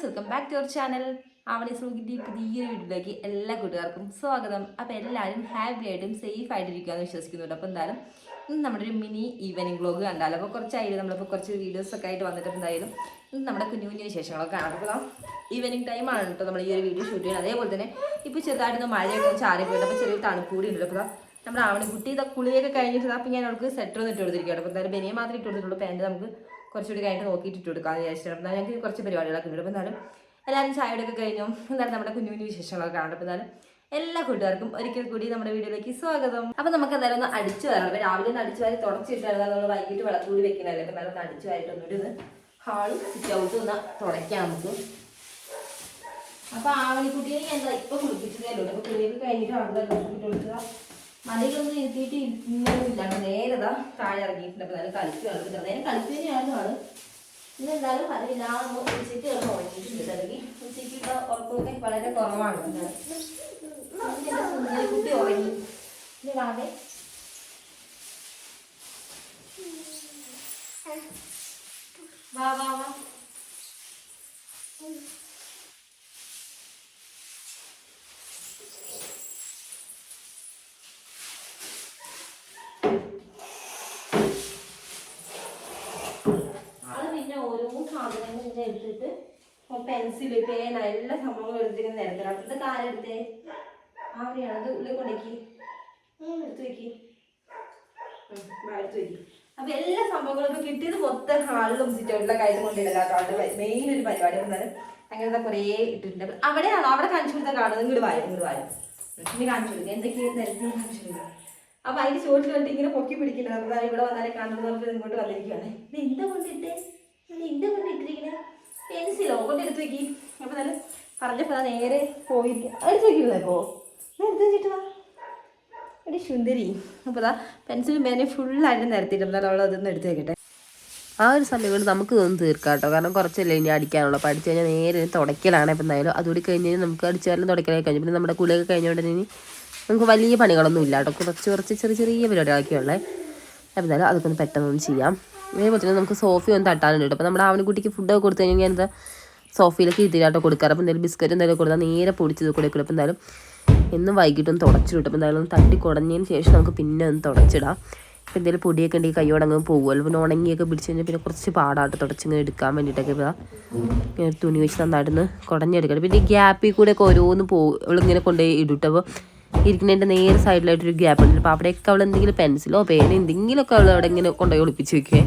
Welcome back to our channel. അവിടെ സുഖിൻ്റെ പുതിയൊരു വീട്ടിലേക്ക് എല്ലാ കൂട്ടുകാർക്കും സ്വാഗതം. അപ്പോൾ എല്ലാവരും ഹാപ്പി ആയിട്ടും സേഫ് ആയിട്ടിരിക്കുകയെന്ന് വിശ്വസിക്കുന്നുണ്ട്. അപ്പോൾ എന്തായാലും ഇന്ന് നമ്മുടെ ഒരു മിനി ഈവനിങ് വ്ലോഗ് കണ്ടാലോ. അപ്പോൾ കുറച്ചായിട്ട് നമ്മളിപ്പോൾ കുറച്ച് വീഡിയോസൊക്കെ ആയിട്ട് വന്നിട്ട് എന്തായാലും ഇന്ന് നമ്മുടെ കുഞ്ഞു കുഞ്ഞു വിശേഷങ്ങളൊക്കെ കാണാം. അപ്പോൾ ഈവനിങ് ടൈമാണ് കേട്ടോ നമ്മൾ ഈ ഒരു വീഡിയോ ഷൂട്ട് ചെയ്യുന്നത്. അതേപോലെ തന്നെ ഇപ്പോൾ ചെറുതായിട്ടൊന്ന് മഴയൊക്കെ ചാറിപ്പോയിട്ട് അപ്പോൾ ചെറിയൊരു തണുപ്പ് കൂടി ഉണ്ട്. അപ്പോൾ നമ്മുടെ ആവണിക്കുട്ടി ഇതാ കുളിയൊക്കെ കഴിഞ്ഞിട്ട് അപ്പോൾ ഞാൻ അവൾക്ക് സെറ്റർ ഒന്ന് ഇട്ട് കൊടുത്തിരിക്കുകയാണ്. അപ്പോൾ എന്തായാലും ബനിയെ മാത്രമേ ഇട്ട് കൊടുത്തിട്ടുള്ളൂ. പാൻറ്റ് നമുക്ക് കുറച്ചുകൂടി കഴിഞ്ഞിട്ട് നോക്കിയിട്ട് ഇട്ട് കൊടുക്കാമെന്ന് വിചാരിച്ചിട്ടുണ്ട്. അപ്പോൾ ഞങ്ങൾക്ക് കുറച്ച് പരിപാടികളൊക്കെ ഉണ്ട്. അപ്പോൾ എന്തായാലും എല്ലാവരും ചായയോടൊക്കെ കഴിഞ്ഞു. എന്തായാലും നമ്മുടെ കുഞ്ഞു കുഞ്ഞു വിശേഷങ്ങളൊക്കെ കാണും. അപ്പോൾ എന്തായാലും എല്ലാ കൂട്ടുകാർക്കും ഒരിക്കൽ കൂടി നമ്മുടെ വീഡിയോയിലേക്ക് സ്വാഗതം. അപ്പോൾ നമുക്ക് എന്തായാലും ഒന്ന് അടിച്ചു വരണം. അപ്പോൾ രാവിലെ ഒന്ന് അടിച്ചു വാരി തുടച്ചിട്ടാണ് നമ്മൾ വൈകിട്ട് വിളക്കൂടി വെക്കണല്ലേ. അപ്പോൾ എന്തായാലും ഒന്ന് അടിച്ചു വാരിട്ട് ഒന്നുകൂടി ഒന്ന് ഹാളും സിറ്റ് ഔട്ടും ഒന്ന് തുടയ്ക്കാം നമുക്ക്. അപ്പോൾ ആവണിക്കുട്ടിയെ എന്താ ഇപ്പോൾ കുളിപ്പിച്ചതേ ഉള്ളൂ. അപ്പോൾ കുളിയൊക്കെ കഴിഞ്ഞിട്ട് അവിടെ കുളിപ്പിട്ട് കൊടുക്കുക. മലയിലൊന്നും ഇരുത്തിയിട്ട് ഇന്നൊന്നുമില്ലാണ്ട് നേരതാ താഴെ ഇറങ്ങിയിട്ടുണ്ട്. അപ്പോൾ നല്ല കളിക്കുകയാണ്. നേരെ കളിക്കുക തന്നെയായിരുന്നു ആള്. ഇന്ന് എന്തായാലും അതില്ലാതെ ഉച്ചയ്ക്ക് കിടന്ന് ഉറങ്ങിയിട്ടുണ്ട്. അല്ലെങ്കിൽ ഉച്ചയ്ക്ക് ഉറക്കമൊക്കെ വളരെ കുറവാണ്. കുട്ടി ഉറങ്ങി ഇത് കാണേ വാ വാ വാ. എടുത്തിട്ട് പെൻസില് പേന എല്ലാ സംഭവങ്ങളും എടുത്തിട്ട് നിരത്തണം. ഇത് കാലെടുത്തേ അവിടെയാണ്. ഇത് ഉള്ളിൽ കൊണ്ടേക്ക് എടുത്ത് വെക്ക് എടുത്ത് വെക്ക്. അപ്പൊ എല്ലാ സംഭവങ്ങളും ഇപ്പൊ കിട്ടിയത് മൊത്തം ഹാളിലും സിറ്റൗട്ടിലൊക്കെ ആയിട്ട് കൊണ്ടിടല. മെയിൻ ഒരു പരിപാടി എന്നാലും അങ്ങനത്തെ കുറേ ഇട്ടിട്ടുണ്ട്. അവിടെയാണോ അവിടെ കാണിച്ചു കൊടുത്താൽ കാണുന്നത്. ഇങ്ങോട്ട് വായും ഇനി കാണിച്ചു കൊടുക്കുക എന്തൊക്കെയാണ് നിരത്തി കാണിച്ചു കൊടുക്കുക. അപ്പൊ അതിന്റെ ചോട്ടിൽ കണ്ടിട്ട് ഇങ്ങനെ പൊക്കി പിടിക്കില്ല. നമ്മൾ ഇവിടെ വന്നാലേ കാണുന്നത് ഇങ്ങോട്ട് വന്നിരിക്കുകയാണ്. ഇത് എന്താ കൊണ്ടിട്ടേ എന്താ കൊണ്ടിട്ടിരിക്കണേ പെൻസിലോ കൊണ്ട് എടുത്ത് വെക്കി. അപ്പൊ നല്ല പറഞ്ഞപ്പോ നേരെ പോയിരിക്കും. എടുത്ത് വെക്കില്ലേ ഇപ്പോ എടുത്ത് വെച്ചിട്ട് വാ എടി സുന്ദരി. അപ്പോൾ അതാ പെൻസിലും പേനയും ഫുള്ളായിട്ട് നിരത്തിയിട്ടുണ്ട്. അവൾ അതൊന്നും എടുത്ത് വെക്കട്ടെ. ആ ഒരു സമയം കൊണ്ട് നമുക്ക് ഇതൊന്നും തീർക്കാം കേട്ടോ. കാരണം കുറച്ചല്ലേ ഇനി അടിക്കാനുള്ളൂ. അപ്പോൾ അടിച്ചു കഴിഞ്ഞാൽ നേരെ തുടയ്ക്കലാണ്. ഇപ്പം എന്തായാലും അതുകൂടി കഴിഞ്ഞ് കഴിഞ്ഞാൽ നമുക്ക് അടിച്ചാലും തുടയ്ക്കലായി കഴിഞ്ഞു. പിന്നെ നമ്മുടെ കുളിയൊക്കെ കഴിഞ്ഞുകൊണ്ട് ഇനി നമുക്ക് വലിയ പണികളൊന്നും ഇല്ല കേട്ടോ. കുറച്ച് ചെറിയ പരിപാടികളൊക്കെയുള്ളത്. അപ്പോൾ എന്തായാലും അതൊക്കെ ഒന്ന് പെട്ടെന്നൊന്നും ചെയ്യാം. അതേപോലെ തന്നെ നമുക്ക് സോഫി ഒന്ന് തട്ടാനുണ്ട് കേട്ടോ. അപ്പോൾ നമ്മുടെ ആവണിക്കുട്ടിക്ക് ഫുഡൊക്കെ കൊടുത്തു കഴിഞ്ഞാൽ എന്താ സോഫയിലേക്ക് ഇരുത്തിയിട്ടോ കൊടുക്കാറ്. അപ്പോൾ എന്തായാലും ബിസ്ക്കറ്റ് എന്തെങ്കിലും കൊടുത്താൽ നേരെ പൊടിച്ചത് കൂടെ. അപ്പോൾ എന്തായാലും എന്നും വൈകിട്ടൊന്ന് തുടച്ചിടും. അപ്പോൾ എന്തായാലും ഒന്ന് തട്ടി കുടഞ്ഞതിന് ശേഷം നമുക്ക് പിന്നെ ഒന്ന് തുടച്ചിടാം. ഇപ്പോൾ എന്തെങ്കിലും പൊടിയൊക്കെ ഉണ്ടെങ്കിൽ കൈയോടങ്ങ് പോകുമല്ലോ. പിന്നെ ഉണങ്ങിയൊക്കെ പിടിച്ച് കഴിഞ്ഞാൽ പിന്നെ കുറച്ച് പാടായിട്ട് തുടച്ചിങ്ങനെ എടുക്കാൻ വേണ്ടിയിട്ടൊക്കെ ഇപ്പോൾ തുണി വെച്ച് നന്നായിട്ടൊന്ന് കുടഞ്ഞെടുക്കണം. പിന്നെ ഈ ഗ്യാപ്പിൽ കൂടെയൊക്കെ ഓരോന്ന് ഇവളിങ്ങനെ കൊണ്ടുപോയി ഇടും. അപ്പോൾ ഇരിക്കുന്നതിൻ്റെ നേരെ സൈഡിലായിട്ടൊരു ഗ്യാപ്പ് ഉണ്ട്. അപ്പോൾ അവിടെയൊക്കെ അവൾ എന്തെങ്കിലും പെൻസിലോ പേനോ എന്തെങ്കിലുമൊക്കെ അവൾ അവിടെ ഇങ്ങനെ കൊണ്ടുപോയി ഒളിപ്പിച്ച് വെക്കുവേ.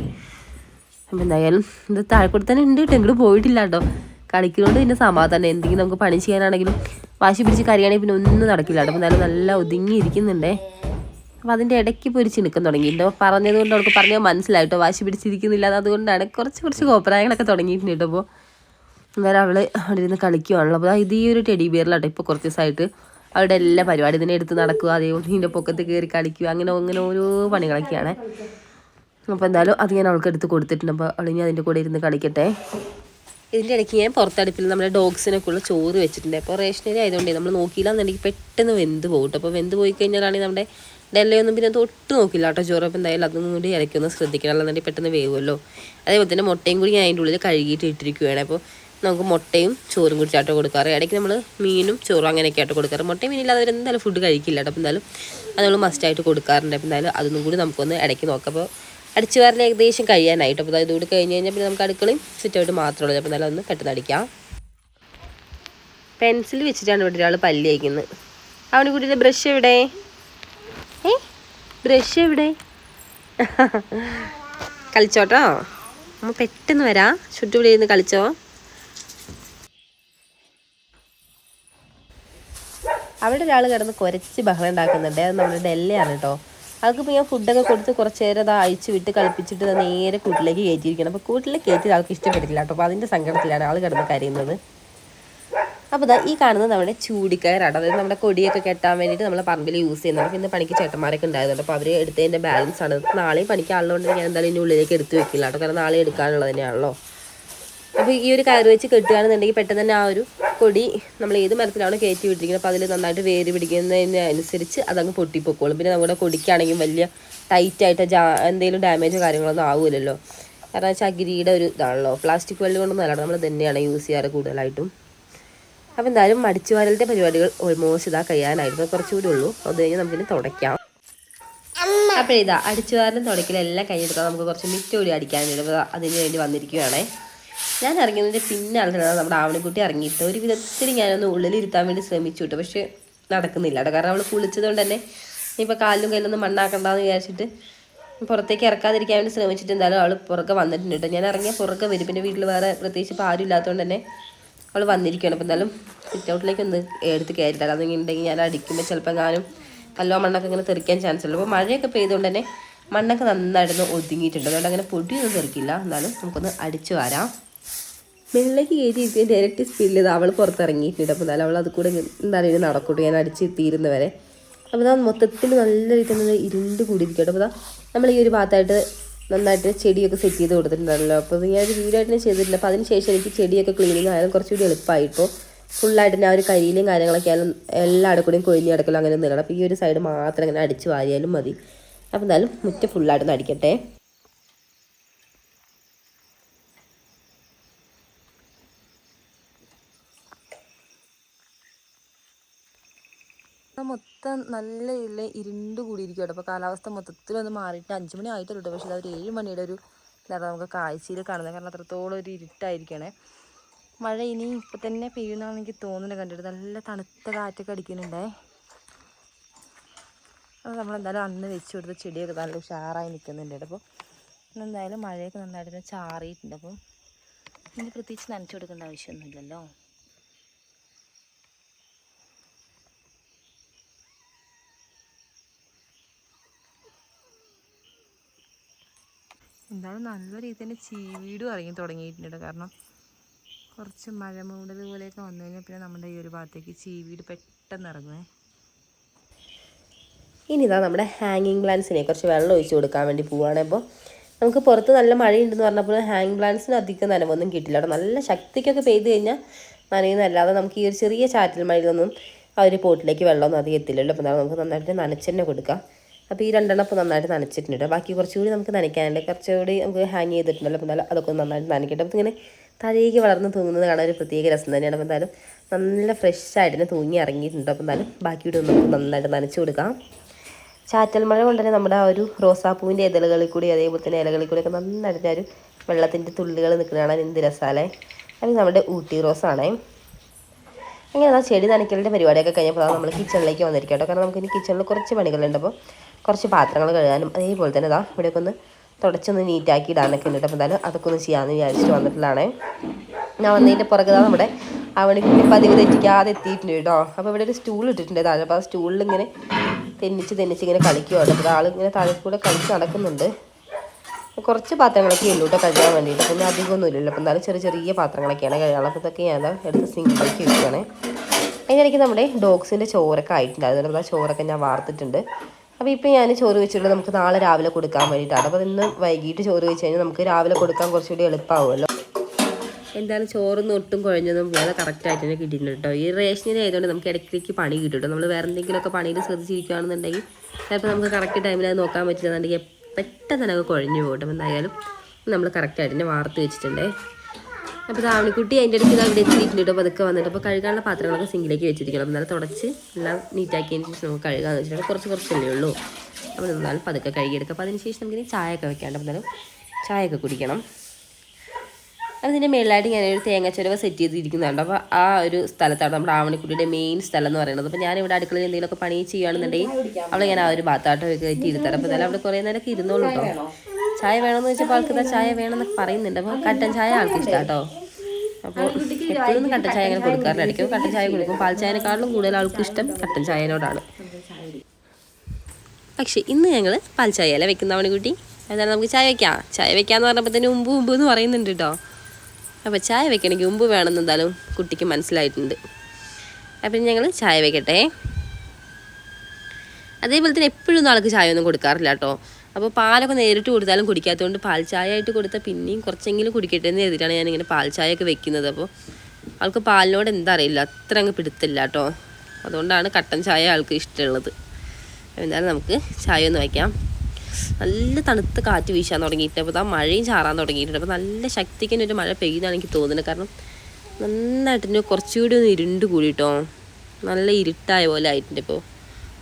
അപ്പോൾ എന്തായാലും ഇത് താഴെക്കൂടെ തന്നെ ഉണ്ട് കേട്ടോ. എങ്ങോട്ട് പോയിട്ടില്ല കേട്ടോ. കളിക്കുന്നതുകൊണ്ട് പിന്നെ സമാധാനം. എന്തെങ്കിലും നമുക്ക് പണി ചെയ്യാനാണെങ്കിലും വാശി പിടിച്ച് കരയാണെങ്കിൽ പിന്നെ ഒന്നും നടക്കില്ല കേട്ടോ. അപ്പോൾ എന്തായാലും നല്ല ഒതുങ്ങി ഇരിക്കുന്നുണ്ടേ. അപ്പോൾ അതിൻ്റെ ഇടയ്ക്ക് ഇപ്പോൾ ഒരു ചിണുക്കം തുടങ്ങിയിട്ടോ. പറഞ്ഞതുകൊണ്ട് അവൾക്ക് പറഞ്ഞാൽ മനസ്സിലായിട്ടോ വാശി പിടിച്ചിരിക്കുന്നില്ല. അതുകൊണ്ടാണ് കുറച്ച് കോപ്രായങ്ങളൊക്കെ തുടങ്ങിയിട്ടുണ്ട് കേട്ടോ. അപ്പോൾ എന്തായാലും അവൾ അവിടെ ഇരുന്ന് കളിക്കുവാണല്ലോ. അപ്പോൾ ഇത് ഈ ഒരു ടെഡി ബിയറിലാട്ടോ ഇപ്പോൾ കുറച്ച് ദിവസമായിട്ട് അവരുടെ എല്ലാ പരിപാടി ഇതിനെ എടുത്ത് നടക്കുക. അതേപോലെ ഇതിൻ്റെ പൊക്കത്ത് കയറി കളിക്കുക. അങ്ങനെ ഓരോ പണികളൊക്കെയാണ്. അപ്പോൾ എന്തായാലും അത് ഞാൻ അവൾക്ക് എടുത്ത് കൊടുത്തിട്ടുണ്ട്. അപ്പോൾ അവൾ ഇനി അതിൻ്റെ കൂടെ ഇരുന്ന് കളിക്കട്ടെ. ഇതിൻ്റെ ഇടയ്ക്ക് ഞാൻ പുറത്തടുപ്പിൽ നമ്മുടെ ഡോഗ്സിനൊക്കെയുള്ള ചോറ് വെച്ചിട്ടുണ്ട്. അപ്പോൾ റേഷനറി ആയതുകൊണ്ട് നമ്മൾ നോക്കിയില്ലാന്നുണ്ടെങ്കിൽ പെട്ടെന്ന് വെന്ത് പോകും. അപ്പോൾ വെന്ത് പോയി കഴിഞ്ഞാലാണെങ്കിൽ നമ്മുടെ ഡെല്ലയൊന്നും പിന്നെ തൊട്ട് നോക്കില്ല കേട്ടോ ചോറ്. അപ്പോൾ എന്തായാലും അതും കൂടി ഇടയ്ക്കൊന്ന് ശ്രദ്ധിക്കണം. അല്ലാന്നുണ്ടെങ്കിൽ പെട്ടെന്ന് വേവുമല്ലോ. അതേപോലെ തന്നെ മുട്ടയും കൂടി ഞാൻ അതിൻ്റെ ഉള്ളിൽ കഴുകിയിട്ട് ഇട്ടിരിക്കുകയാണ്. അപ്പോൾ നമുക്ക് മുട്ടയും ചോറും കൂടി ചാട്ടോ കൊടുക്കാറ്. ഇടയ്ക്ക് നമ്മൾ മീനും ചോറും അങ്ങനെയൊക്കെ ആയിട്ട് കൊടുക്കാറ്. മുട്ടയും മീനില്ലാതെ എന്തായാലും ഫുഡ് കഴിക്കില്ല കേട്ടോ. അപ്പോൾ എന്തായാലും അത് നമ്മൾ മസ്റ്റായിട്ട് കൊടുക്കാറുണ്ട്. അപ്പോൾ എന്തായാലും അതൊന്നും കൂടി നമുക്കൊന്ന് ഇടയ്ക്ക് നോക്കാം. അപ്പോൾ അടിച്ചു വാരൽ ഏകദേശം കഴിയാനായിട്ട്. അപ്പോൾ അതായത് ഇതുകൂടി കഴിഞ്ഞ് കഴിഞ്ഞാൽ പിന്നെ നമുക്ക് അടുക്കളയും സിറ്റൗട്ട് മാത്രമേ ഉള്ളൂ. അപ്പോൾ എന്തായാലും ഒന്ന് പെട്ടെന്ന് അടിക്കാം. പെൻസിൽ വെച്ചിട്ടാണ് ഇവിടെ ഒരാൾ പല്ല് കഴിക്കുന്നത്. അവന് കൂട്ടിയിട്ട് ബ്രഷ് എവിടെ? ബ്രഷ് എവിടെ? കളിച്ചോട്ടോ. നമ്മൾ പെട്ടെന്ന് വരാം. ചുറ്റുകൂടി ഇരുന്ന് കളിച്ചോ. അവിടെ ഒരാൾ കിടന്ന് കുരച്ച് ബഹളം ഉണ്ടാക്കുന്നുണ്ട്. അത് നമ്മുടെ ഡെല്ലയാണ് കേട്ടോ. ആൾക്കിപ്പോൾ ഞാൻ ഫുഡൊക്കെ കൊടുത്ത് കുറച്ച് നേരം അത് അഴിച്ച് വിട്ട് കളിപ്പിച്ചിട്ട് നേരെ കൂട്ടിലേക്ക് കയറ്റിയിരിക്കണം. അപ്പോൾ കൂട്ടിലേക്ക് കയറ്റിയത് ആൾക്ക് ഇഷ്ടപ്പെട്ടില്ല കേട്ടോ. അപ്പോൾ അതിൻ്റെ സങ്കടത്തിലാണ് ആൾ കിടന്ന് കരയുന്നത്. അപ്പോൾ ഇതാ ഈ കാണുന്നത് നമ്മുടെ ചൂടിക്കയറാണ്. അതായത് നമ്മുടെ കൊടിയൊക്കെ കെട്ടാൻ വേണ്ടിയിട്ട് നമ്മൾ പറമ്പിൽ യൂസ് ചെയ്യുന്നുണ്ട്. പിന്നെ പണിക്ക് ചേട്ടന്മാരൊക്കെ ഉണ്ടായതുകൊണ്ട് അപ്പോൾ അവർ എടുത്തതിൻ്റെ ബാലൻസ് ആണ്. നാളെയും പണിക്ക് ആളുകൊണ്ട് ഞാൻ എന്തായാലും ഇതിൻ്റെ ഉള്ളിലേക്ക് എടുത്ത് വെക്കില്ല കേട്ടോ. കാരണം നാളെ എടുക്കാനുള്ളത് തന്നെയാണല്ലോ. അപ്പോൾ ഈ ഒരു കയറ് വെച്ച് കെട്ടുകയാണെന്നുണ്ടെങ്കിൽ പെട്ടെന്ന് തന്നെ ആ ഒരു കൊടി നമ്മൾ ഏത് മരത്തിലാണ് കയറ്റി വിട്ടിരിക്കുന്നത്. അപ്പോൾ അതിൽ നന്നായിട്ട് വേര് പിടിക്കുന്നതിനനുസരിച്ച് അതങ്ങ് പൊട്ടിപ്പൊക്കോളും. പിന്നെ നമ്മുടെ കൊടിക്കാണെങ്കിൽ വലിയ ടൈറ്റായിട്ട് എന്തെങ്കിലും ഡാമേജോ കാര്യങ്ങളൊന്നും ആവില്ലല്ലോ. കാരണം ചകിരിയുടെ ഒരു ഇതാണല്ലോ, പ്ലാസ്റ്റിക് വെള്ളം കൊണ്ടൊന്നും അല്ല, നമ്മൾ തന്നെയാണ് യൂസ് ചെയ്യാറ് കൂടുതലായിട്ടും. അപ്പോൾ എന്തായാലും അടിച്ചു വാരലത്തെ പരിപാടികൾ ഓൾമോസ്റ്റ് ഇതാ കഴിയാനായിരുന്നു, കുറച്ചുകൂടി ഉള്ളൂ. അത് കഴിഞ്ഞ് നമുക്കിനി തുടയ്ക്കാം. അപ്പോൾ ഇതാ അടിച്ചു വാരലും തുടയ്ക്കലും എല്ലാം കഴിഞ്ഞെടുക്കാം. നമുക്ക് കുറച്ച് മിറ്റോടി അടിക്കാനുണ്ട്, അപ്പോൾ അതിന് വേണ്ടി വന്നിരിക്കുകയാണേ. ഞാൻ ഇറങ്ങിയതിൻ്റെ പിന്നാണ് നമ്മുടെ ആവണിക്കുട്ടി ഇറങ്ങിയിട്ട് ഒരു വിധത്തിൽ ഞാനൊന്ന് ഉള്ളിലിരുത്താൻ വേണ്ടി ശ്രമിച്ചു കേട്ടോ, പക്ഷേ നടക്കുന്നില്ല കേട്ടോ. കാരണം അവൾ കുളിച്ചത് കൊണ്ട് തന്നെ ഇപ്പോൾ കാലിലും കയ്യിലൊന്നും മണ്ണാക്കണ്ടെന്ന് വിചാരിച്ചിട്ട് പുറത്തേക്ക് ഇറക്കാതിരിക്കാൻ വേണ്ടി ശ്രമിച്ചിട്ട് എന്തായാലും അവൾ പുറകെ വന്നിട്ടുണ്ട് കേട്ടോ. ഞാൻ ഇറങ്ങിയ പുറകെ വരും, പിന്നെ വീട്ടിൽ വേറെ പ്രത്യേകിച്ച് ഇപ്പോൾ ആരും ഇല്ലാത്തതുകൊണ്ട് തന്നെ അവൾ വന്നിരിക്കുകയാണ്. അപ്പോൾ എന്തായാലും സിറ്റ് ഔട്ടിലേക്ക് ഒന്ന് എടുത്ത് കയറ്റിട്ടാൽ അതെന്നുണ്ടെങ്കിൽ ഞാൻ അടിക്കുമ്പോൾ ചിലപ്പോൾ ഞാനും നല്ല മണ്ണൊക്കെ ഇങ്ങനെ തെറിക്കാൻ ചാൻസ് ഉള്ളൂ. അപ്പോൾ മഴയൊക്കെ പെയ്തുകൊണ്ട് തന്നെ മണ്ണൊക്കെ നന്നായിട്ടൊന്ന് ഒതുങ്ങിയിട്ടുണ്ട്, അതുകൊണ്ട് അങ്ങനെ പൊടിയൊന്നും തെറിക്കില്ല. എന്നാലും നമുക്കൊന്ന് അടിച്ചു വരാം. വെള്ളയ്ക്ക് കയറ്റിയിരിക്കാൻ ഡയറക്റ്റ് സ്പീഡിൽ ഇത് അവൾ പുറത്തിറങ്ങിയിട്ടുണ്ട്. അപ്പോൾ എന്നാലും അവൾ അത് കൂടെ എന്താ പറയുക നടക്കൂട്ട്, ഞാൻ അടിച്ച് തീരുന്നവരെ. അപ്പോൾ ഇതാ മൊത്തത്തിൽ നല്ല രീതിയിൽ ഇരുണ്ട് കൂടിയിരിക്കട്ടെ. അപ്പോൾ ഇതാ നമ്മൾ ഈ ഒരു ഭാഗത്തായിട്ട് നന്നായിട്ട് ചെടിയൊക്കെ സെറ്റ് ചെയ്ത് കൊടുത്തിട്ടുണ്ടല്ലോ. അപ്പോൾ ഞാനൊരു വീഡിയോ ആയിട്ട് ചെയ്തിട്ടില്ല. അപ്പോൾ അതിന് ശേഷം എനിക്ക് ചെടിയൊക്കെ ക്ലീനിങ് ആയാലും കുറച്ചുകൂടി എളുപ്പമായി. ഇപ്പോൾ ഫുള്ളായിട്ട് ഞാൻ ഒരു കരിയിലും കാര്യങ്ങളൊക്കെ ആയാലും എല്ലായിടെ കൂടെയും കൊഴിഞ്ഞ് കിടക്കലും അങ്ങനെ നിൽക്കണം. അപ്പോൾ ഈ ഒരു സൈഡ് മാത്രം ഇങ്ങനെ അടിച്ച് വാരിയാലും മതി. അപ്പോൾ എന്തായാലും മുറ്റം ഫുള്ളായിട്ടൊന്ന് അടിക്കട്ടെ. മൊത്തം നല്ല ഇരുണ്ട് കൂടിയിരിക്കും കേട്ടോ. അപ്പോൾ കാലാവസ്ഥ മൊത്തത്തിലൊന്ന് മാറിയിട്ട് 5 മണി ആയിട്ടുള്ളൂ കേട്ടോ. പക്ഷേ അതൊരു 7 മണിയുടെ ഒരു ഇല്ലാതെ നമുക്ക് കാഴ്ചയിൽ കാണുന്നത്, കാരണം അത്രത്തോളം ഒരു ഇരുട്ടായിരിക്കണേ. മഴ ഇനി ഇപ്പം തന്നെ പെയ്യുന്നതാണ് എനിക്ക് തോന്നുന്നത് കണ്ടിട്ട്. നല്ല തണുത്ത കാറ്റൊക്കെ അടിക്കുന്നുണ്ടേ. അത് നമ്മളെന്തായാലും അന്ന് വെച്ച് കൊടുത്ത ചെടിയൊക്കെ നല്ല ഉഷാറായി നിൽക്കുന്നുണ്ട് കേട്ടോ. അപ്പോൾ എന്തായാലും മഴയൊക്കെ നന്നായിട്ട് ചാറിയിട്ടുണ്ട്. അപ്പം ഇനി പ്രത്യേകിച്ച് നനച്ചു കൊടുക്കേണ്ട ആവശ്യമൊന്നുമില്ലല്ലോ. എന്തായാലും നല്ല രീതിയിൽ തന്നെ ചീവീടും ഇറങ്ങി തുടങ്ങിയിട്ടുണ്ട്. കാരണം കുറച്ച് മഴ മൂടൽ പോലെയൊക്കെ വന്നു കഴിഞ്ഞാൽ പിന്നെ നമ്മുടെ ഈ ഒരു ഭാഗത്തേക്ക് ചീവീട് പെട്ടെന്ന് ഇറങ്ങുമേ. ഇനി ഇതാ നമ്മുടെ ഹാങ്ങിങ് പ്ലാന്റ്സിനെ കുറച്ച് വെള്ളം ഒഴിച്ച് കൊടുക്കാൻ വേണ്ടി പോവുകയാണ്. അപ്പോൾ നമുക്ക് പുറത്ത് നല്ല മഴയുണ്ടെന്ന് പറഞ്ഞപ്പോൾ ഹാങ്ങിങ് പ്ലാന്റ്സിന് അധികം നനവൊന്നും കിട്ടില്ല കേട്ടോ. നല്ല ശക്തിക്കൊക്കെ പെയ്ത് കഴിഞ്ഞാൽ നനയുന്നല്ലാതെ നമുക്ക് ഈ ഒരു ചെറിയ ചാറ്റൽ മഴയിലൊന്നും ആ ഒരു പോട്ടിലേക്ക് വെള്ളമൊന്നും അധികം എത്തില്ലല്ലോ. അപ്പോൾ നമുക്ക് നന്നായിട്ട് നനച്ച് തന്നെ കൊടുക്കാം. അപ്പോൾ ഈ 2 എണ്ണം ഇപ്പോൾ നന്നായിട്ട് നനച്ചിട്ടുണ്ട്. ബാക്കി കുറച്ചുകൂടി നമുക്ക് നനയ്ക്കാനുണ്ട്, കുറച്ചുകൂടി നമുക്ക് ഹാങ് ചെയ്തിട്ടുണ്ടല്ലോ. അപ്പോൾ എന്തായാലും അതൊക്കെ നന്നായിട്ട് നനയ്ക്കട്ടെ. അപ്പോൾ ഇങ്ങനെ തലയ്ക്ക് വളർന്ന് തൂങ്ങുന്നത് കാണാൻ ഒരു പ്രത്യേക രസം തന്നെയാണ്. അപ്പോൾ എന്തായാലും നല്ല ഫ്രഷ് ആയിട്ട് തന്നെ തൂങ്ങി ഇറങ്ങിയിട്ടുണ്ട്. അപ്പോൾ എന്തായാലും ബാക്കിയുടെ ഒന്ന് നമുക്ക് നന്നായിട്ട് നനച്ച് കൊടുക്കാം. ചാറ്റൽ മഴ കൊണ്ട് തന്നെ നമ്മുടെ ആ ഒരു റോസാപ്പൂവിൻ്റെ ഇതളുകളിൽ കൂടി അതേപോലെ തന്നെ ഇലകളിൽ കൂടിയൊക്കെ നന്നായിട്ട് ഒരു വെള്ളത്തിൻ്റെ തുള്ളികൾ നിൽക്കുന്നതാണ് എന്ത് രസമല്ലേ. അത് നമ്മുടെ ഊട്ടി റോസാണേ. അങ്ങനെ ആ ചെടി നനയ്ക്കലിൻ്റെ പരിപാടിയൊക്കെ കഴിഞ്ഞപ്പോൾ നമ്മൾ കിച്ചണിലേക്ക് വന്നിരിക്കാം കേട്ടോ. കാരണം നമുക്കിനി കിച്ചണിൽ കുറച്ച് പണികളുണ്ട്. അപ്പോൾ കുറച്ച് പാത്രങ്ങൾ കഴുകാനും അതേപോലെ തന്നെ ഇവിടെയൊക്കെ ഒന്ന് തുടച്ചൊന്ന് നീറ്റാക്കി ഇടാനൊക്കെ ഉണ്ട്. അപ്പോൾ എന്തായാലും അതൊക്കെ ഒന്ന് ചെയ്യാമെന്ന് വിചാരിച്ചിട്ട് വന്നിട്ടുള്ളതാണ്. ഞാൻ വന്നതിൻ്റെ പുറകെ നമ്മുടെ അവണിക്ക് പതിവ് തെറ്റിക്കാതെ എത്തിയിട്ടുണ്ട് കേട്ടോ. അപ്പോൾ ഇവിടെ ഒരു സ്റ്റൂൾ ഇട്ടിട്ടുണ്ട് താഴെ. അപ്പോൾ ആ സ്റ്റൂളിൽ ഇങ്ങനെ തെന്നിച്ച് ഇങ്ങനെ കളിക്കുവാണ്. അപ്പോൾ ആളിങ്ങനെ താഴെ കൂടെ കളിച്ച് നടക്കുന്നുണ്ട്. കുറച്ച് പാത്രങ്ങളൊക്കെ ഉള്ളൂ കേട്ടോ കഴുകാൻ വേണ്ടിയിട്ട്, പിന്നെ അധികമൊന്നും ഇല്ലല്ലോ. അപ്പോൾ എന്തായാലും ചെറിയ പാത്രങ്ങളൊക്കെയാണ് കഴുകാൻ. അപ്പോൾ ഇതൊക്കെ ഞാൻ എടുത്ത് സിങ്കിലേക്ക് വെക്കുകയാണ്. അതിനിടയ്ക്ക് നമ്മുടെ ഡോഗ്സിൻ്റെ ചോറൊക്കെ ആയിട്ടുണ്ട്. അതുകൊണ്ട് ആ ചോറൊക്കെ ഞാൻ വാർത്തിട്ടുണ്ട്. അപ്പോൾ ഇപ്പോൾ ഞാൻ ചോറ് വെച്ചിട്ടുള്ളത് നമുക്ക് നാളെ രാവിലെ കൊടുക്കാൻ വേണ്ടിയിട്ടാണ്. അപ്പോൾ ഇന്ന് വൈകിട്ട് ചോറ് വെച്ച് കഴിഞ്ഞാൽ നമുക്ക് രാവിലെ കൊടുക്കാൻ കുറച്ചുകൂടി എളുപ്പമാവുമല്ലോ. എന്തായാലും ചോറൊന്നും ഒട്ടും കുഴഞ്ഞൊന്നും പോകാതെ കറക്റ്റായിട്ട് തന്നെ കിട്ടിയിട്ടുണ്ട് കേട്ടോ. ഈ റേഷനിൽ ആയതുകൊണ്ട് നമുക്ക് ഇടയ്ക്കിടയ്ക്ക് പണി കിട്ടും കേട്ടോ. നമ്മൾ വേറെ എന്തെങ്കിലുമൊക്കെ പണിയിൽ ശ്രദ്ധിച്ചിരിക്കുകയാണെന്നുണ്ടെങ്കിൽ ചിലപ്പോൾ നമുക്ക് കറക്റ്റ് ടൈമിൽ അത് നോക്കാൻ പറ്റില്ലെന്നുണ്ടെങ്കിൽ പെട്ടെന്ന് തന്നെ കുഴഞ്ഞു പോകട്ടെ. എന്തായാലും നമ്മൾ കറക്റ്റായിട്ട് തന്നെ വാർത്ത് വെച്ചിട്ടുണ്ടേ. അപ്പോൾ ആവണിക്കുട്ടി അതിൻ്റെ ഇടയ്ക്ക് ഇതാ ഇവിടെ എത്തിയിട്ടുണ്ട് കേട്ടോ. പതുക്കെ വന്നിട്ട് അപ്പോൾ കഴുകാനുള്ള പാത്രങ്ങളൊക്കെ സിങ്കിലേക്ക് വെച്ചിരിക്കണം. എന്നാലും തുടച്ച് എല്ലാം നീറ്റാക്കിയതിന് ശേഷം നമുക്ക് കഴുകാമെന്ന് വെച്ചിട്ടുണ്ടെങ്കിൽ കുറച്ചല്ലേ ഉള്ളൂ. അപ്പോൾ എന്നാലും പതുക്കെ കഴുകിയെടുക്കുക. അപ്പോൾ അതിന് ശേഷം നമുക്കിനി ചായയൊക്കെ വെക്കാണ്ട്. അപ്പോൾ എന്നാലും ചായയൊക്കെ കുടിക്കണം. അതിൻ്റെ മേളിലായിട്ട് ഞാനൊരു തേങ്ങാച്ചുരവ സെറ്റ് ചെയ്തിരിക്കുന്നുണ്ട്. അപ്പോൾ ആ ഒരു സ്ഥലത്താണ് നമ്മുടെ ആവണിക്കുട്ടിയുടെ മെയിൻ സ്ഥലം എന്ന് പറയുന്നത്. അപ്പോൾ ഞാനിവിടെ അടുക്കളയിൽ എന്തെങ്കിലുമൊക്കെ പണി ചെയ്യുകയാണെന്നുണ്ടെങ്കിൽ അവളെ ഞാൻ ആ ഒരു ഭാഗത്താട്ടോ കയറ്റി ഇരുത്താറ്. അപ്പോൾ എന്നാലും അവിടെ കുറേ നേരമൊക്കെ ഇരുന്നോളൂ കേട്ടോ. ചായ വേണമെന്ന് വെച്ചപ്പോൾ ആൾക്ക് ഇതാ ചായ വേണമെന്നൊക്കെ പറയുന്നുണ്ട്. അപ്പോൾ കട്ടൻ ചായ ആൾക്ക് ഇഷ്ടം കേട്ടോ. അപ്പോൾ എപ്പോഴും കട്ടൻ ചായ അങ്ങനെ കൊടുക്കാറില്ല. ഇടയ്ക്കും കട്ടൻ ചായ കൊടുക്കും. പാൽ ചായനെക്കാളും കൂടുതൽ ആൾക്ക് ഇഷ്ടം കട്ടൻ ചായനോടാണ്. പക്ഷേ ഇന്ന് ഞങ്ങൾ പാൽ ചായ അല്ല വെക്കുന്ന ആവണിക്കുട്ടി. അതായത് നമുക്ക് ചായ വെക്കാം. ചായ വെക്കാമെന്ന് പറഞ്ഞപ്പോൾ തന്നെ മുമ്പ് എന്ന് പറയുന്നുണ്ട് കേട്ടോ. അപ്പോൾ ചായ വെക്കണമെങ്കിൽ മുമ്പ് വേണമെന്ന് എന്തായാലും കുട്ടിക്ക് മനസ്സിലായിട്ടുണ്ട്. അപ്പം ഞങ്ങൾ ചായ വെക്കട്ടെ. അതേപോലെ തന്നെ എപ്പോഴും ആൾക്ക് ചായ ഒന്നും കൊടുക്കാറില്ല കേട്ടോ. അപ്പോൾ പാലൊക്കെ നേരിട്ട് കൊടുത്താലും കുടിക്കാത്തതുകൊണ്ട് പാൽ ചായ ആയിട്ട് കൊടുത്താൽ പിന്നെയും കുറച്ചെങ്കിലും കുടിക്കട്ടെ എന്ന് എഴുതിയിട്ടാണ് ഞാനിങ്ങനെ പാൽ ചായയൊക്കെ വെക്കുന്നത്. അപ്പോൾ ആൾക്ക് പാലിനോട് എന്താ അറിയില്ല, അത്ര അങ്ങ് പിടുത്തില്ല കേട്ടോ. അതുകൊണ്ടാണ് കട്ടൻ ചായ ആൾക്ക് ഇഷ്ടമുള്ളത്. എന്തായാലും നമുക്ക് ചായ ഒന്ന് വയ്ക്കാം. നല്ല തണുത്ത കാറ്റ് വീശാൻ തുടങ്ങിയിട്ട്. അപ്പോൾ ആ മഴയും ചാറാൻ തുടങ്ങിയിട്ടുണ്ട്. അപ്പോൾ നല്ല ശക്തിക്ക് തന്നെ ഒരു മഴ പെയ്യുന്നതാണ് എനിക്ക് തോന്നുന്നത്. കാരണം നന്നായിട്ട് കുറച്ചുകൂടി ഒന്ന് ഇരുണ്ട് കൂടിയിട്ടോ, നല്ല ഇരുട്ടായ പോലെ ആയിട്ടുണ്ട് ഇപ്പോൾ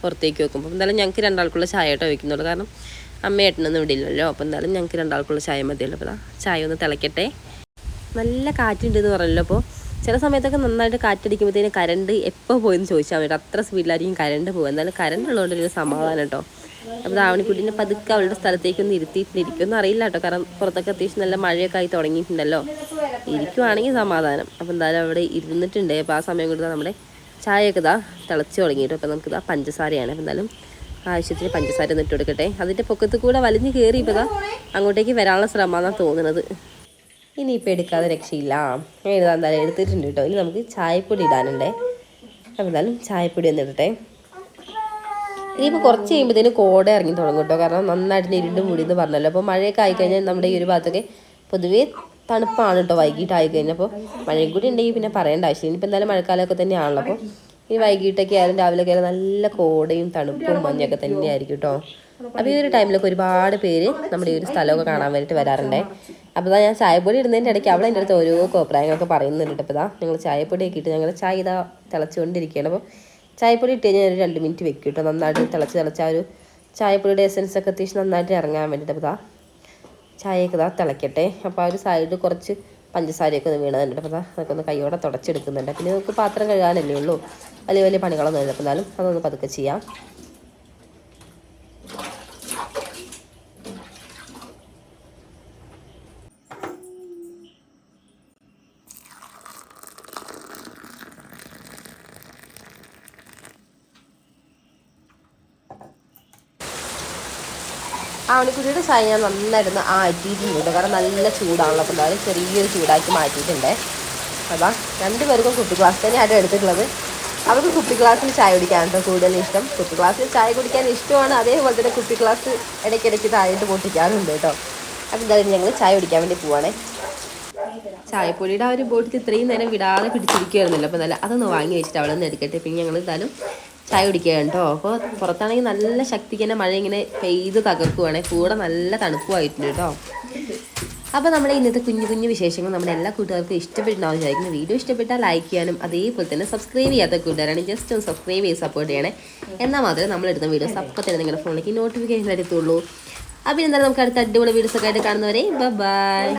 പുറത്തേക്ക് വെക്കുമ്പോൾ. എന്തായാലും ഞങ്ങൾക്ക് രണ്ടാൾക്കുള്ള ചായ കേട്ടോ വയ്ക്കുന്നുള്ളൂ, കാരണം അമ്മയേട്ടനൊന്നും ഇവിടെ ഇല്ലല്ലോ. അപ്പോൾ എന്തായാലും ഞങ്ങൾക്ക് രണ്ടാൾക്കുള്ള ചായ മതിയല്ലോ. അപ്പോൾ ചായ ഒന്ന് തിളയ്ക്കട്ടെ. നല്ല കാറ്റുണ്ടെന്ന് പറഞ്ഞല്ലോ. അപ്പോൾ ചില സമയത്തൊക്കെ നന്നായിട്ട് കാറ്റടിക്കുമ്പോഴത്തേന് കറണ്ട് എപ്പോൾ പോയെന്ന് ചോദിച്ചാൽ മതി, അത്ര സ്പീഡിലായിരിക്കും കറണ്ട് പോകുക. എന്തായാലും കറണ്ട് ഉള്ളതുകൊണ്ടൊരു സമാധാനം കേട്ടോ. അപ്പോൾ ആവണിക്കുട്ടീനെ പതുക്കെ അവളുടെ സ്ഥലത്തേക്കൊന്ന് ഇരുത്തിയിട്ടിരിക്കുമെന്ന് അറിയില്ല കേട്ടോ, കാരണം പുറത്തൊക്കെ അത്യാവശ്യം നല്ല മഴയൊക്കെ ആയി തുടങ്ങിയിട്ടുണ്ടല്ലോ. ഇരിക്കുവാണെങ്കിൽ സമാധാനം. അപ്പോൾ എന്തായാലും അവിടെ ഇരുന്നിട്ടുണ്ട്. അപ്പോൾ ആ സമയം കൊണ്ട് നമ്മുടെ ചായയൊക്കെ തിളച്ച് തുടങ്ങിയിട്ട്. അപ്പോൾ നമുക്കിതാ പഞ്ചസാരയാണ്. അപ്പോൾ എന്തായാലും ആവശ്യത്തിന് പഞ്ചസാര ഒന്ന് ഇട്ട് കൊടുക്കട്ടെ. അതിൻ്റെ പൊക്കത്ത് കൂടെ വലിഞ്ഞ് കയറി ഇപ്പോൾ അങ്ങോട്ടേക്ക് വരാനുള്ള ശ്രമമാണ് തോന്നുന്നത്. ഇനിയിപ്പോൾ എടുക്കാതെ രക്ഷയില്ല. എഴുതാൻ എന്തായാലും എടുത്തിട്ടുണ്ട് കേട്ടോ. ഇനി നമുക്ക് ചായപ്പൊടി ഇടാനുണ്ടേ. അപ്പോൾ എന്തായാലും ചായപ്പൊടി ഒന്ന് ഇടട്ടെ. ഇനിയിപ്പോൾ കുറച്ച് കഴിയുമ്പോഴത്തേന് കോട ഇറങ്ങി തുടങ്ങും കേട്ടോ, കാരണം നന്നായിട്ട് ഇരുണ്ട് മൂടി എന്ന് പറഞ്ഞല്ലോ. അപ്പോൾ മഴയൊക്കെ ആയിക്കഴിഞ്ഞാൽ നമ്മുടെ ഈ ഒരു ഭാഗത്തൊക്കെ പൊതുവേ തണുപ്പാണ് കേട്ടോ വൈകിട്ട് ആയിക്കഴിഞ്ഞാൽ. അപ്പോൾ മഴയും കൂടി ഉണ്ടെങ്കിൽ പിന്നെ പറയേണ്ട ആവശ്യമില്ല. ഇനിയിപ്പോൾ എന്തായാലും മഴക്കാലമൊക്കെ തന്നെയാണല്ലോ. അപ്പോൾ ഈ വൈകിട്ടൊക്കെ ആയാലും രാവിലെയൊക്കെ ആയാലും നല്ല കോടയും തണുപ്പും മഞ്ഞൊക്കെ തന്നെയായിരിക്കും കേട്ടോ. അപ്പോൾ ഈ ഒരു ടൈമിലൊക്കെ ഒരുപാട് പേര് നമ്മുടെ ഈ ഒരു സ്ഥലമൊക്കെ കാണാൻ വേണ്ടിയിട്ട് വരാറുണ്ടേ. അപ്പോൾ ഞാൻ ചായപ്പൊടി ഇടുന്നതിൻ്റെ ഇടയ്ക്ക് അവളെ എൻ്റെ അടുത്ത് ഓരോ അഭിപ്രായങ്ങളൊക്കെ പറയുന്നുണ്ട്. അപ്പോൾ ഞങ്ങൾ ചായപ്പൊടിയൊക്കെ ഇട്ട് ഞങ്ങൾ ചായ തിളച്ചുകൊണ്ടിരിക്കുകയാണ്. അപ്പോൾ ചായപ്പൊടി ഇട്ട് കഴിഞ്ഞാൽ ഒരു 2 മിനിറ്റ് വെക്കും കേട്ടോ, നന്നായിട്ട് തിളച്ച് ആ ഒരു ചായപ്പൊടിയുടെ എസൻസൊക്കെ അത്യാവശ്യം നന്നായിട്ട് ഇറങ്ങാൻ വേണ്ടിയിട്ട്. അപ്പോൾ ചായയൊക്കെ തിളയ്ക്കട്ടെ. അപ്പോൾ ആ ഒരു സൈഡ് കുറച്ച് പഞ്ചസാരയൊക്കെ ഒന്ന് വീണതുണ്ട്. അപ്പോൾ അതൊക്കെ ഒന്ന് കൈയോടെ തുടച്ചെടുക്കുന്നുണ്ട്. പിന്നെ നമുക്ക് പാത്രം കഴുകാനല്ലേ ഉള്ളൂ, വലിയ വലിയ പണികളൊന്നും ഇല്ല. അപ്പോൾ എന്നാലും അതൊന്ന് പതുക്കെ ചെയ്യാം. ആവണിക്കുട്ടിയുടെ ചായ ഞാൻ നന്നായിരുന്നു ആറ്റിയിട്ടുണ്ട്, കാരണം നല്ല ചൂടാണല്ലോ. അപ്പോൾ എന്തായാലും ചെറിയൊരു ചൂടാക്കി മാറ്റിയിട്ടുണ്ട്. അതാ 2 പേർക്കും കുപ്പി ഗ്ലാസ് തന്നെയാണ് എടുത്തിട്ടുള്ളത്. അവർക്ക് കുപ്പി ഗ്ലാസ്സിൽ ചായ കുടിക്കാനാണ് കൂടുതൽ ഇഷ്ടം. കുപ്പി ഗ്ലാസ്സിൽ ചായ കുടിക്കാൻ ഇഷ്ടമാണ്, അതേപോലെ തന്നെ കുപ്പി ഗ്ലാസ് ഇടയ്ക്കിടയ്ക്ക് താഴോട്ട് പൊട്ടിക്കാറുണ്ട് കേട്ടോ. അപ്പോൾ എന്തായാലും ഞങ്ങൾ ചായ കുടിക്കാൻ വേണ്ടി പോവാണേ. ചായപ്പൊടിയുടെ ആ ഒരു ബോട്ടിൽ ഇത്രയും നേരം വിടാതെ പിടിച്ചിരിക്കുമായിരുന്നല്ലോ. അപ്പോൾ നല്ല അതൊന്ന് വാങ്ങി വെച്ചിട്ട് അവിടെ നിന്ന് എടുക്കട്ടെ. പിന്നെ ഞങ്ങൾ എന്തായാലും ചായ കുടിക്കുകയാണ് കേട്ടോ. അപ്പോൾ പുറത്താണെങ്കിൽ നല്ല ശക്തിക്ക് തന്നെ മഴ ഇങ്ങനെ പെയ്ത് തകർക്കുവാണേ, കൂടെ നല്ല തണുപ്പുമായിട്ടുണ്ട് കേട്ടോ. അപ്പോൾ നമ്മുടെ ഇന്നത്തെ കുഞ്ഞു കുഞ്ഞു വിശേഷങ്ങൾ നമ്മുടെ എല്ലാ കൂട്ടുകാർക്കും ഇഷ്ടപ്പെട്ടുണ്ടാവും വിചാരിക്കുന്നു. വീഡിയോ ഇഷ്ടപ്പെട്ടാൽ ലൈക്ക് ചെയ്യാനും അതേപോലെ തന്നെ സബ്സ്ക്രൈബ് ചെയ്യാത്ത കൂട്ടുകാരാണ് ജസ്റ്റ് ഒന്ന് സബ്സ്ക്രൈബ് ചെയ്ത് സപ്പോർട്ട് ചെയ്യണേ. എന്നാൽ മാത്രമേ നമ്മളിടുന്ന വീഡിയോസ് അപ്പോൾ തന്നെ നിങ്ങളുടെ ഫോണിലേക്ക് നോട്ടിഫിക്കേഷൻ എടുത്തുള്ളൂ. അപ്പോൾ എന്തായാലും നമുക്ക് അടുത്ത അടിപൊളി വീഡിയോസൊക്കെ ആയിട്ട് കാണുന്നവരെ ബൈ.